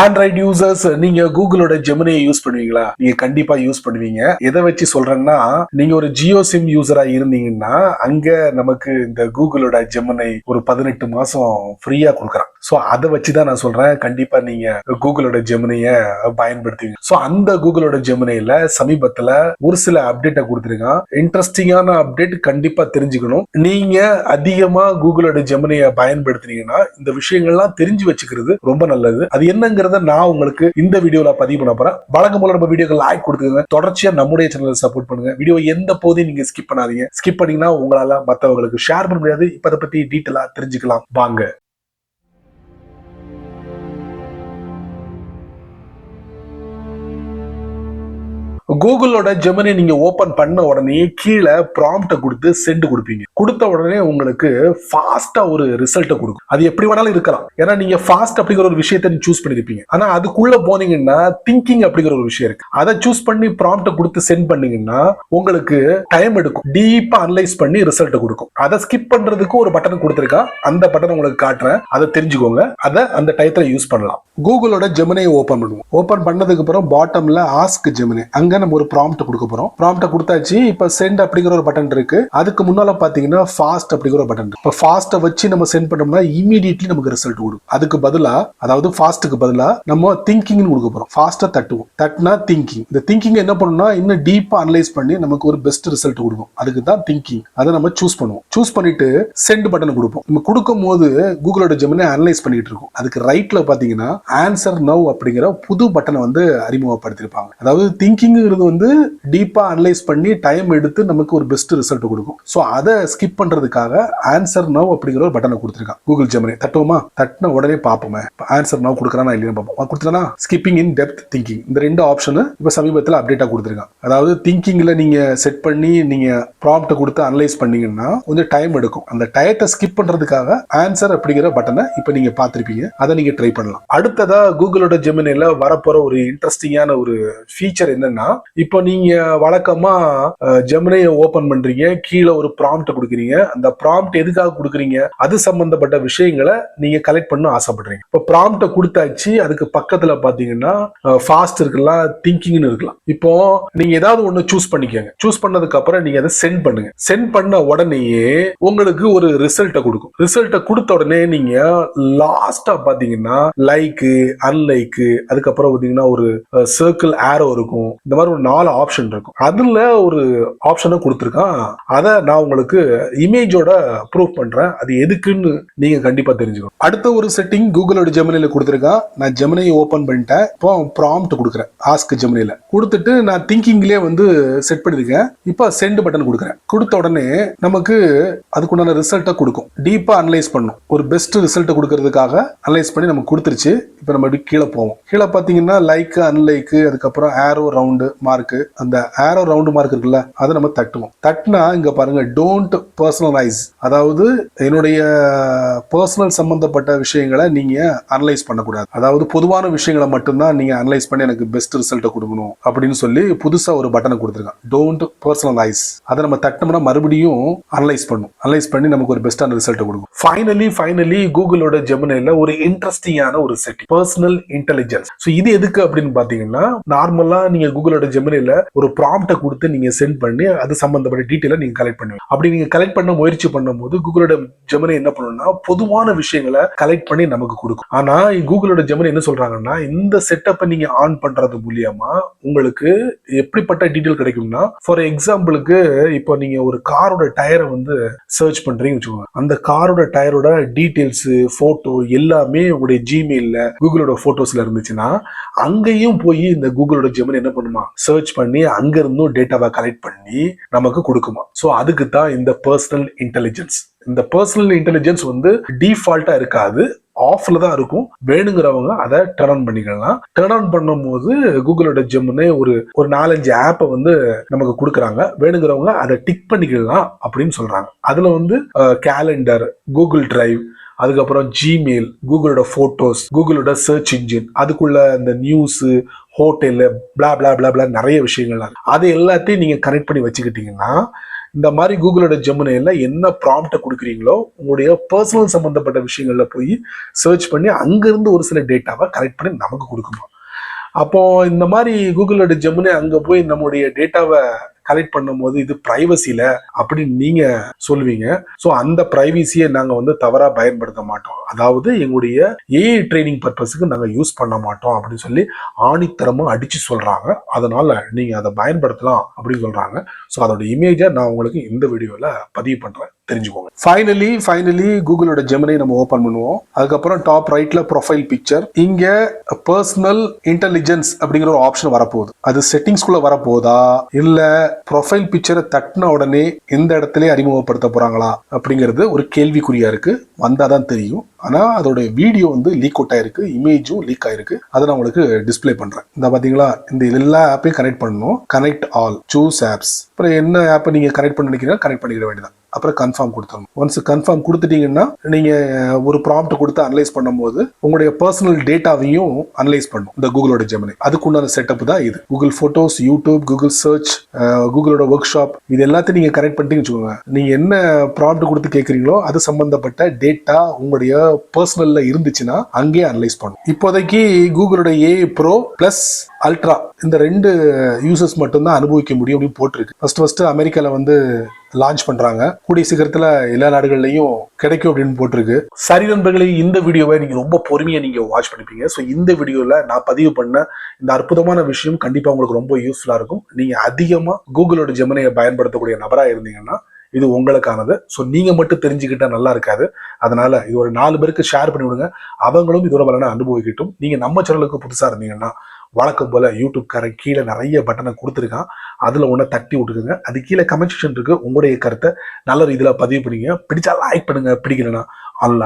Android users நீங்க கூகுளோட ஜெமினியை use பண்ணுவீங்களா? நீங்க கண்டிப்பா யூஸ் பண்ணுவீங்க. எதை வச்சு சொல்றேன்னா, நீங்க ஒரு ஜியோ சிம் யூசரா இருந்தீங்கன்னா அங்க நமக்கு இந்த கூகுளோட ஜெமினி ஒரு 18 மாசம் ஃப்ரீயா கொடுக்குறான். சோ அதை வச்சுதான் நான் சொல்றேன், கண்டிப்பா நீங்க கூகுளோட ஜெமினிய பயன்படுத்துவீங்க. சோ அந்த கூகுளோட ஜெமினில சமீபத்துல ஒரு சில அப்டேட்டை கொடுத்துருக்கான். இன்ட்ரெஸ்டிங்கான அப்டேட், கண்டிப்பா தெரிஞ்சுக்கணும். நீங்க அதிகமா கூகுளோட ஜெமினியை பயன்படுத்துனீங்கன்னா இந்த விஷயங்கள்லாம் தெரிஞ்சு வச்சுக்கிறது ரொம்ப நல்லது. அது என்னங்கிறத நான் உங்களுக்கு இந்த வீடியோல பதிவு பண்ண போறேன். வழக்கம் போல நம்ம வீடியோக்கு லைக் கொடுத்துங்க, தொடர்ச்சியா நம்முடைய சேனலை சப்போர்ட் பண்ணுங்க. வீடியோ எந்த போதையும் நீங்க ஸ்கிப் பண்ணாதீங்க. ஸ்கிப் பண்ணீங்கன்னா உங்களால மற்றவங்களுக்கு ஷேர் பண்ண முடியாது. இப்ப அதை பத்தி டீட்டெயிலா தெரிஞ்சுக்கலாம் வாங்க. கூகுளோட ஜெமினி நீங்க ஓபன் பண்ண உடனே கீழே ப்ராம்ப்ட் கொடுத்து சென்ட் கொடுப்பீங்க. கொடுத்த உடனே உங்களுக்கு ஃபாஸ்டா ஒரு ரிசல்ட் கொடுக்கும். அது எப்படி வேணாலும் இருக்கலாம். ஏன்னா நீங்க ஃபாஸ்ட் அப்படிங்கிற ஒரு விஷயத்தை சூஸ் பண்ணிருப்பீங்க. ஆனா அதுக்குள்ள போனீங்கன்னா திங்கிங் அப்படிங்கிற ஒரு விஷயம் இருக்கு. அதை சூஸ் பண்ணி ப்ராம்ப்ட் கொடுத்து சென்ட் பண்ணீங்கன்னா உங்களுக்கு டைம் எடுக்கும். டீப்பா அனலைஸ் பண்ணி ரிசல்ட் கொடுக்கும். அதை ஸ்கிப் பண்றதுக்கு ஒரு பட்டன் கொடுத்திருக்கா. அந்த பட்டன் உங்களுக்கு காட்டுறேன், அதை தெரிஞ்சுக்கோங்க. அதை அந்த டயத்துல யூஸ் பண்ணலாம். கூகுளோட ஜெமினியை ஓபன் பண்ணுவோம். ஓபன் பண்ணதுக்கு அப்புறம் பாட்டம்ல ஆஸ்க் ஜெமினி, அங்க நம்ம ஒரு ப்ராம்ப்ட் கொடுக்க போறோம். ப்ராம்ப்ட் கொடுத்தாச்சு. இப்ப சென்ட் அப்படிங்கிற ஒரு பட்டன் இருக்கு. அதுக்கு முன்னால பாத்தீங்கன்னா ஃபாஸ்ட் அப்படிங்கிற ஒரு பட்டன் இருக்கு. இப்ப ஃபாஸ்ட்டை வச்சு நம்ம சென்ட் பண்ணோம்னா இமீடியட்லி நமக்கு ரிசல்ட் கொடுக்கும். அதுக்கு பதிலா, அதாவது ஃபாஸ்ட்டுக்கு பதிலா நம்ம திங்கிங் கொடுக்க போறோம். ஃபாஸ்ட்டா தட்டுவோம். தட்டுனா திங்கிங். இந்த திங்கிங் என்ன பண்ணணும்னா இன்னும் டீப்பா அனலைஸ் பண்ணி நமக்கு ஒரு பெஸ்ட் ரிசல்ட் கொடுக்கும். அதுக்கு தான் திங்கிங். அதை நம்ம சூஸ் பண்ணுவோம். சூஸ் பண்ணிட்டு சென்ட் பட்டன் கொடுப்போம். நம்ம கொடுக்கும் போது கூகுளோட ஜெமினி அனலைஸ் பண்ணிட்டு இருக்கும். அதுக்கு ரைட்ல பாத்தீங்கன்னா ஆன்சர் நவ் அப்படிங்கிற புது பட்டனை வந்து அறிமுகப்படுத்திருப்பாங்க. அதாவது திங்கிங்கிறது வந்து டீப்பா அனலைஸ் பண்ணி டைம் எடுத்து நமக்கு ஒரு பெஸ்ட் ரிசல்ட் கொடுக்கும். சோ அதை ஸ்கிப் பண்றதுக்காக ஆன்சர் நவ் அப்படிங்கிற ஒரு பட்டனை கொடுத்திருக்கான் கூகுள் ஜெமினி. தட்டுவோமா? தட்டின உடனே பார்ப்போமே ஆன்சர் நவ் கொடுக்கறானா இல்லையா பார்ப்போம். கொடுத்தனா ஸ்கிப்பிங் இன் டெப்த் திங்கிங், இந்த ரெண்டு ஆப்ஷன் இப்ப சமீபத்தில் அப்டேட்டா கொடுத்திருக்கான். அதாவது திங்கிங்ல நீங்க செட் பண்ணி நீங்க ப்ராம்ப்ட் கொடுத்து அனலைஸ் பண்ணீங்கன்னா கொஞ்சம் டைம் எடுக்கும். அந்த டயத்தை ஸ்கிப் பண்றதுக்காக ஆன்சர் அப்படிங்கிற பட்டனை இப்ப நீங்க பார்த்திருப்பீங்க. அதை நீங்க ட்ரை பண்ணலாம். அடுத்ததா கூகுளோட ஜெமினில வரப்போற ஒரு இன்ட்ரெஸ்டிங்கான ஒரு ஃபீச்சர் என்னன்னா, இப்போ நீங்க வழக்கமா ஜெமினியை ஓபன் பண்றீங்க, கீழே ஒரு ப்ராம்ப்ட் கொடுக்குறீங்க. அந்த ப்ராம்ப்ட் எதுக்காக கொடுக்குறீங்க, அது சம்பந்தப்பட்ட விஷயங்களை நீங்க கலெக்ட் பண்ண ஆசைப்படுறீங்க. இப்போ ப்ராம்ப்ட் கொடுத்தாச்சு, அதுக்கு பக்கத்துல பாத்தீங்கன்னா ஃபாஸ்ட் இருக்கலாம், திங்கிங்னு இருக்கலாம். இப்போ நீங்க ஏதாவது ஒண்ணு சூஸ் பண்ணிக்கோங்க. சூஸ் பண்ணதுக்கு அப்புறம் நீங்க அதை சென்ட் பண்ணுங்க. சென்ட் பண்ண உடனேயே உங்களுக்கு ஒரு ரிசல்ட்டை கொடுக்கும். ரிசல்ட்டை கொடுத்த உடனே நீங்க லாஸ்டா பாத்தீங்கன்னா லைக், அன்லைக், அதுக்கப்புறம் பாத்தீங்கன்னா ஒரு சர்க்கிள் ஆரோ இருக்கும். இந்த மாதிரி ஒரு 4 ஆப்ஷன் இருக்கும். அதுல ஒரு ஆப்ஷனை கொடுத்திருக்கான். அதை நான் உங்களுக்கு இமேஜோட ப்ரூவ் பண்றேன். அது எதுக்குன்னு நீங்க கண்டிப்பா தெரிஞ்சுக்கணும். அடுத்த ஒரு செட்டிங் கூகுளோட ஜெமினில கொடுத்திருக்கான். நான் ஜெமினியை ஓபன் பண்ணிட்டேன். இப்போ ப்ராம்ப்ட் கொடுக்குறேன் ஆஸ்க் ஜெமினில. கொடுத்துட்டு நான் திங்கிங்லயே வந்து செட் பண்ணிருக்கேன். இப்போ சென்ட் பட்டன் கொடுக்குறேன். கொடுத்த உடனே நமக்கு அதுக்குண்டான ரிசல்ட்டை கொடுக்கும். டீப்பா அனலைஸ் பண்ணும். ஒரு பெஸ்ட் ரிசல்ட் கொடுக்கறதுக்காக அனலைஸ் பண்ணி நமக்கு கொடுத்துருச்சு. இப்போ நம்ம கீழே போவோம். கீழே பாத்தீங்கன்னா லைக், அன்லைக், அதுக்கப்புறம் ஆரோ ரவுண்டு மார்க். அந்த ஆரோ ரவுண்டு மார்க் இருக்குல்ல, அதை நம்ம தட்டுவோம். தட்டினா இங்க பாருங்க டோன்ட் பர்சனலைஸ், அதாவது என்னுடைய பர்சனல் சம்பந்தப்பட்ட விஷயங்களை நீங்க அனலைஸ் பண்ணக்கூடாது. அதாவது பொதுவான விஷயங்களை மட்டும்தான் நீங்க அனலைஸ் பண்ணி எனக்கு பெஸ்ட் ரிசல்ட்டை கொடுக்கணும் அப்படின்னு சொல்லி புதுசா ஒரு பட்டனை கொடுத்துருக்கான். Don't personalise. அதை நம்ம தட்டினோம்னா மறுபடியும் அனலைஸ் பண்ணும். அனலைஸ் பண்ணி நமக்கு ஒரு பெஸ்டான ரிசல்ட்டை கொடுக்கும். ஃபைனலி கூகுளோட ஜெமினில ஒரு இன்ட்ரெஸ்டிங்கான ஒரு செட்டிங், பர்சனல் இன்டெலிஜென்ஸ். சோ இது எதுக்கு அப்படின்னு பாத்தீங்கன்னா, நார்மலா நீங்க கூகுளோட ஜெமினில ஒரு ப்ராம்ப்ட் கொடுத்து நீங்க சென்ட் பண்ணி அது சம்பந்தப்பட்ட டீடைலை நீங்க கலெக்ட் பண்ணுவீங்க. அப்படி நீங்க கலெக்ட் பண்ண முயற்சி பண்ணும்போது கூகுளோட ஜெமினி என்ன பண்ணும்னா பொதுவான விஷயங்களை கலெக்ட் பண்ணி நமக்கு கொடுக்கும். ஆனா கூகுளோட ஜெமினி என்ன சொல்றாங்கன்னா, இந்த செட்டப்பை நீங்க ஆன் பண்றது மூலியமா உங்களுக்கு எப்படிப்பட்ட டீடைல் கிடைக்கும்னா, ஃபார் எக்ஸாம்பிளுக்கு இப்போ நீங்க ஒரு காரோட டயரை வந்து சர்ச் பண்றீங்க வச்சுக்கோங்க. அந்த காரோட டயரோட டீடைல்ஸ், போட்டோ எல்லாமே உங்களுடைய ஜிமெயில்ல கூகுளோட போட்டோஸ்ல இருந்துச்சுன்னா அங்கேயும் போய் இந்த கூகுளோட ஜெமினி என்ன பண்ணுமா, சர்ச் பண்ணி அங்க இருந்தும் டேட்டாவை கலெக்ட் பண்ணி நமக்கு கொடுக்குமா. சோ அதுக்கு தான் இந்த பர்சனல் இன்டெலிஜென்ஸ். இந்த பர்சனல் இன்டெலிஜென்ஸ் வந்து டிஃபால்ட்டா இருக்காது, ஆஃப்ல தான் இருக்கும். வேணுங்கிறவங்க அதை டர்ன் ஆன் பண்ணிக்கலாம். டர்ன் ஆன் பண்ணும் போது கூகுளோட ஜெமினி ஒரு 4-5 ஆப்பை வந்து நமக்கு கொடுக்குறாங்க. வேணுங்கிறவங்க அதை டிக் பண்ணிக்கலாம் அப்படின்னு சொல்றாங்க. அதுல வந்து கேலண்டர், கூகுள் டிரைவ், அதுக்கப்புறம் ஜிமெயில், கூகுளோட போட்டோஸ், கூகுளோட சர்ச் இன்ஜின், அதுக்குள்ள இந்த நியூஸ், ஹோட்டல், பிளா பிளா பிளா பிளா நிறைய விஷயங்கள். அது எல்லாத்தையும் நீங்க கனெக்ட் பண்ணி வச்சுக்கிட்டீங்கன்னா இந்த மாதிரி கூகுளோட ஜெமினில என்ன ப்ராம்ப்டை கொடுக்குறீங்களோ உங்களுடைய பர்சனல் சம்பந்தப்பட்ட விஷயங்கள்ல போய் சர்ச் பண்ணி அங்கிருந்து ஒரு சில டேட்டாவை கலெக்ட் பண்ணி நமக்கு கொடுக்குமா. அப்போ இந்த மாதிரி கூகுளோட ஜெமினி அங்க போய் நம்மளுடைய டேட்டாவை கலெக்ட் பண்ணும்போது இது பிரைவசில அப்படின்னு நீங்க சொல்லுவீங்க. ஸோ அந்த பிரைவசியை நாங்க தவறா பயன்படுத்த மாட்டோம், அதாவது எங்களுடைய ஏஐ ட்ரைனிங் பர்பஸுக்கு நாங்க யூஸ் பண்ண மாட்டோம் அப்படின்னு சொல்லி ஆணித்தரமா அடிச்சு சொல்றாங்க. அதனால நீங்க அதை பயன்படுத்தலாம் அப்படின்னு சொல்றாங்க. ஸோ அதோட இமேஜை நான் உங்களுக்கு இந்த வீடியோல பதிவு பண்றேன், தெரிஞ்சுக்கோங்க. ஃபைனலி கூகுளோட ஜெமினி நம்ம ஓபன் பண்ணுவோம். அதுக்கப்புறம் டாப் ரைட்ல ப்ரொஃபைல் பிக்சர், இங்க பர்சனல் இன்டெலிஜென்ஸ் அப்படிங்கிற ஒரு ஆப்ஷன் வரப்போகுது. அது செட்டிங்ஸ்குள்ள வரப்போதா இல்ல ப்ரொஃபைல் பிக்சரை தட்டின உடனே இந்த இடத்துல அறிமுகப்படுத்த போறாங்களா அப்படிங்கிறது ஒரு கேள்விக்குறியா இருக்கு. வந்தாதான் தெரியும். ஆனா அதோட வீடியோ லீக் அவுட் ஆயிருக்கு, இமேஜும் லீக் ஆயிருக்கு. அதை நான் உங்களுக்கு டிஸ்பிளே பண்றேன். இந்த பாத்தீங்களா, இந்த எல்லா ஆப்பையும் கனெக்ட் பண்ணணும். Connect all, choose apps. அப்புறம் என்ன ஆப்பை நீங்க கனெக்ட் பண்ண நினைக்கிறீங்க கனெக்ட் பண்ணிக்கிற வேண்டியதான். அப்புறம் கன்ஃபார்ம் கொடுத்துருங்க. ஒன்ஸ் கன்ஃபார்ம் கொடுத்துட்டீங்கன்னா நீங்க ஒரு ப்ராம்ப்ட் கொடுத்து அனலைஸ் பண்ணும்போது உங்களுடைய பர்சனல் டேட்டாவையும் அனலைஸ் பண்ணும் இந்த கூகுளோட ஜெமினி. அதுக்குண்டான செட்டப் தான் இது. Google Photos, YouTube, Google search, கூகுளோட ஒர்க் ஷாப், இது எல்லாத்தையும் நீங்க கனெக்ட் பண்ணிட்டீங்கன்னு வச்சுக்கோங்க. நீங்க என்ன ப்ராம்ப்ட் கொடுத்து கேட்குறீங்களோ அது சம்பந்தப்பட்ட டேட்டா உங்களுடைய பர்சனல்ல இருந்துச்சுன்னா அங்கேயே அனலைஸ் பண்ணும். இப்போதைக்கு கூகுளோட ஏஐ ப்ரோ பிளஸ் அல்ட்ரா இந்த 2 யூசர்ஸ் மட்டும்தான் அனுபவிக்க முடியும் அப்படின்னு போட்டிருக்கு. ஃபர்ஸ்ட் அமெரிக்கால லான்ச் பண்றாங்க. கூடிய சீக்கிரத்துல எல்லா நாடுகள்லயும் கிடைக்கும் அப்படின்னு போட்டிருக்கு. சரி நண்பர்களே, இந்த வீடியோவை நீங்க ரொம்ப பொறுமையா நீங்க வாட்ச் பண்ணிப்பீங்க. ஸோ இந்த வீடியோல நான் பதிவு பண்ண இந்த அற்புதமான விஷயம் கண்டிப்பா உங்களுக்கு ரொம்ப யூஸ்ஃபுல்லா இருக்கும். நீங்க அதிகமா கூகுளோட ஜெமினியை பயன்படுத்தக்கூடிய நபரா இருந்தீங்கன்னா இது உங்களுக்கானது. ஸோ நீங்க மட்டும் தெரிஞ்சுக்கிட்டா நல்லா இருக்காது. அதனால இது ஒரு 4 பேருக்கு ஷேர் பண்ணி விடுங்க, அவங்களும் இதோட பலனை அனுபவிக்கட்டும். நீங்க நம்ம சேனலுக்கு புதுசா இருந்தீங்கன்னா வழக்கம் போல யூடியூப்காரன் கீழே நிறைய பட்டனை கொடுத்துருக்கான், அதுல ஒன்றை தட்டி விட்டுக்குங்க. அது கீழே கமெண்ட் செக்ஷன் இருக்கு, உங்களுடைய கருத்தை நல்ல ரீதியில பதிவு பண்ணுங்க. பிடிச்சா லைக் பண்ணுங்க, பிடிக்கலன்னா அல்ல